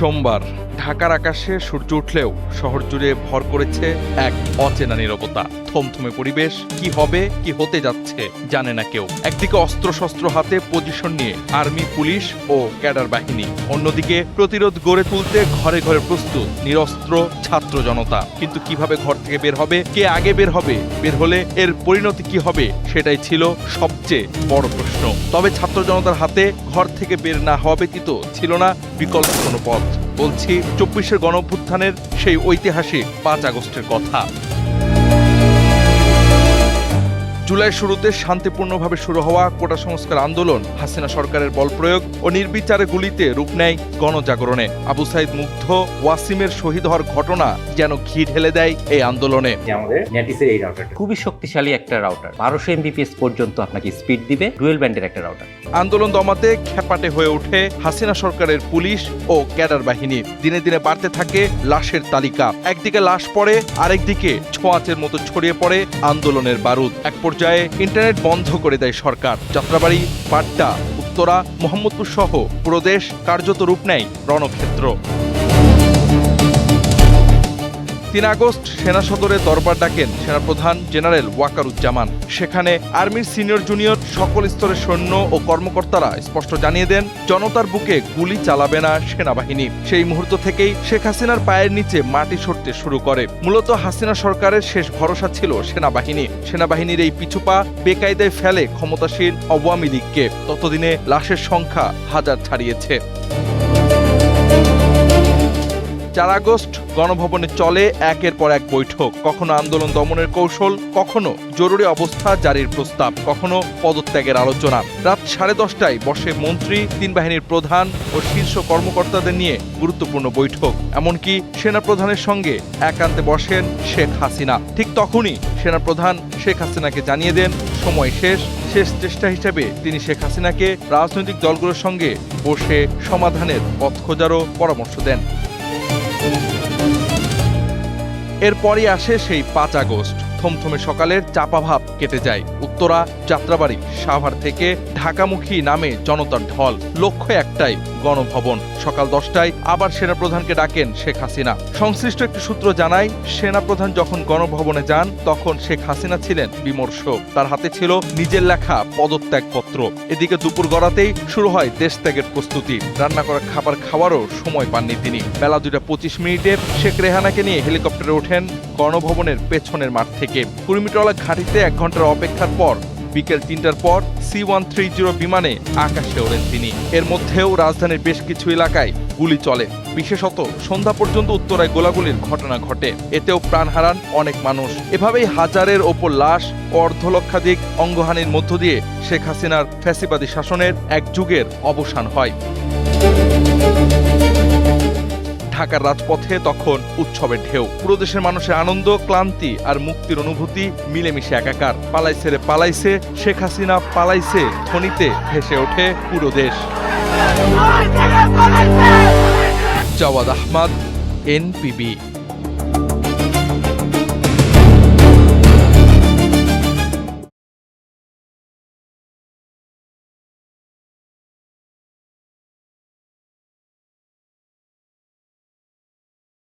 সোমবার ঢাকার আকাশে সূর্য উঠলেও শহর জুড়ে ভর করেছে এক অচেনা নীরবতা। থমথমে পরিবেশ, কি হবে কি হতে যাচ্ছে জানে না কেউ। একদিকে অস্ত্রশস্ত্র হাতে পজিশন নিয়ে আর্মি, পুলিশ ও ক্যাডার বাহিনী, অন্যদিকে প্রতিরোধ গড়ে তুলতে ঘরে ঘরে প্রস্তুত নিরস্ত্র ছাত্র জনতা। কিন্তু কিভাবে ঘর থেকে বের হবে, কে আগে বের হবে, বের হলে এর পরিণতি কি হবে, সেটাই ছিল সবচেয়ে বড় প্রশ্ন। তবে ছাত্র জনতার হাতে ঘর থেকে বের না হওয়া ব্যতীত ছিল না বিকল্প কোনো পথ। বলছি ২৪-এর গণঅভ্যুত্থানের সেই ঐতিহাসিক ৫ আগস্টের কথা। জুলাই শুরুতে শান্তিপূর্ণভাবে শুরু হওয়া কোটা সংস্কার আন্দোলন হাসিনা সরকারের বল প্রয়োগ ও নির্বিচারে গুলিতে রূপ নেয় গণজাগরণে। আবু সাইদ মুগ্ধ, ওয়াসিমের শহীদ হওয়ার ঘটনা যেন ঘি ঢেলে দেয় এই আন্দোলনে। খুবই শক্তিশালী একটা রাউটার, ১২০০ MBPS পর্যন্ত আপনাকে স্পিড দিবে, ডুয়েল ব্যান্ডের একটা রাউটার। আন্দোলন দমাতে খেপাটে হয়ে ওঠে হাসিনা সরকারের পুলিশ ও ক্যাডার বাহিনী। দিনে দিনে বাড়তে থাকে লাশের তালিকা। একদিকে লাশ পড়ে, আরেকদিকে ছোঁয়াচের মতো ছড়িয়ে পড়ে আন্দোলনের বারুদ। এক পর্যায়ে ইন্টারনেট বন্ধ করে দেয় সরকার। যাত্রাবাড়ি, বাড্ডা, উত্তরা, মোহাম্মদপুর সহ পুরো দেশ কার্যত রূপ নেয় রণক্ষেত্র। ৩ আগস্ট সেনা সদরে দরবার ডাকেন সেনাপ্রধান জেনারেল ওয়াকারুজ্জামান। সেখানে আর্মির সিনিয়র জুনিয়র সকল স্তরের সৈন্য ও কর্মকর্তারা স্পষ্ট জানিয়ে দেন, জনতার বুকে গুলি চালাবে না সেনাবাহিনী। সেই মুহূর্ত থেকেই শেখ হাসিনার পায়ের নিচে মাটি সরতে শুরু করে। মূলত হাসিনা সরকারের শেষ ভরসা ছিল সেনাবাহিনী। সেনাবাহিনীর এই পিছুপা বেকায়দায় ফেলে ক্ষমতাসীন আওয়ামী লীগকে। ততদিনে লাশের সংখ্যা হাজার ছাড়িয়েছে। ৪ আগস্ট গণভবনে চলে একের পর এক বৈঠক। কখনো আন্দোলন দমনের কৌশল, কখনো জরুরি অবস্থা জারির প্রস্তাব, কখনো পদত্যাগের আলোচনা। রাত 10:30টায় বসে মন্ত্রী, ৩ বাহিনীর প্রধান ও শীর্ষ কর্মকর্তাদের নিয়ে গুরুত্বপূর্ণ বৈঠক। এমনকি সেনাপ্রধানের সঙ্গে একান্তে বসেন শেখ হাসিনা। ঠিক তখনই সেনাপ্রধান শেখ হাসিনাকে জানিয়ে দেন সময় শেষ। শেষ চেষ্টা হিসেবে তিনি শেখ হাসিনাকে রাজনৈতিক দলগুলোর সঙ্গে বসে সমাধানের পথ খোঁজারও পরামর্শ দেন। এরপরই আসে সেই ৫ আগস্ট। থমথমে সকালের চাপাভাব কেটে যায়। উত্তরা, যাত্রাবাড়ি, সাভার থেকে ঢাকামুখী নামে জনতার ঢল। লক্ষ্য একটাই, গণভবন। সকাল 10টায় আবার সেনাপ্রধানকে ডাকেন শেখ হাসিনা। সংশ্লিষ্ট একটি সূত্র জানায়, সেনাপ্রধান যখন গণভবনে যান তখন শেখ হাসিনা ছিলেন বিমর্ষ। তার হাতে ছিল নিজের লেখা পদত্যাগপত্র। এদিকে দুপুর গড়াতেই শুরু হয় দেশত্যাগের প্রস্তুতি। রান্না করা খাবার খাওয়ারও সময় পাননি তিনি। বেলা 2:25 শেখ রেহানাকে নিয়ে হেলিকপ্টারে ওঠেন গণভবনের পেছনের মাঠ থেকে। 20 মিটারওয়ালা ঘাঁটিতে 1 ঘন্টার অপেক্ষার পর বিকেল 3টার পর C-130 বিমানে আকাশে ওড়েন তিনি। এর মধ্যেও রাজধানীর বেশ কিছু এলাকায় গুলি চলে। বিশেষত সন্ধ্যা পর্যন্ত উত্তরায় গোলাগুলির ঘটনা ঘটে। এতেও প্রাণ হারান অনেক মানুষ। এভাবেই হাজারের ওপর লাশ ও অর্ধলক্ষাধিক অঙ্গহানির মধ্য দিয়ে শেখ হাসিনার ফ্যাসিবাদী শাসনের এক যুগের অবসান হয়। ঢাকার রাজপথে তখন উৎসবের ঢেউ। পুরো দেশের মানুষের আনন্দ, ক্লান্তি আর মুক্তির অনুভূতি মিলেমিশে একাকার। পালাইছে রে পালাইছে, শেখ হাসিনা পালাইছে ধ্বনিতে ভেসে ওঠে পুরো দেশ। জাওয়াদ আহমদ, NPB।